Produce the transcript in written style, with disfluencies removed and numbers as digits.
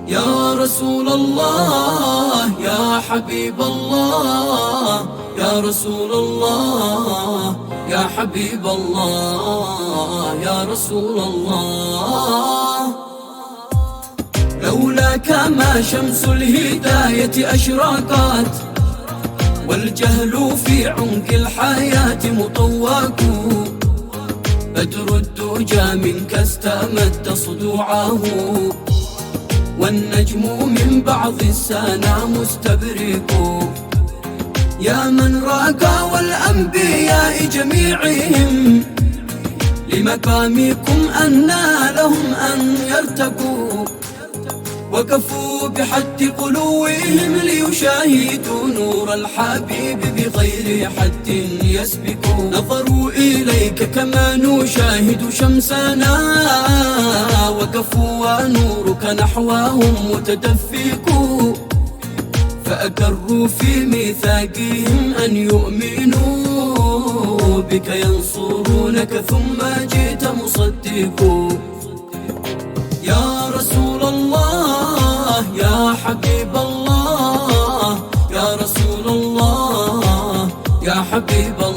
يا رسول الله يا حبيب الله، يا رسول الله يا حبيب الله، يا رسول الله. لولاك ما شمس الهداية أشرقت، والجهل في عمق الحياة مطواك، بدر الدجى منك استمد صدوعه، والنجم من بعض السنا مستبرق. يا من راقى والأنبياء جميعهم، لمقامكم أنى لهم أن يرتقوا، وقفوا بحد قلوبهم ليشاهدوا نور الحبيب بغير حد يسبقوا. نظروا إليك كما نشاهد شمسنا، وقفوا ونورك نحوهم متدفق، فأقروا في ميثاقهم أن يؤمنوا بك ينصرونك، ثم جئت مصدق. يا رسول الله يا حبيب الله، يا رسول الله يا حبيب الله.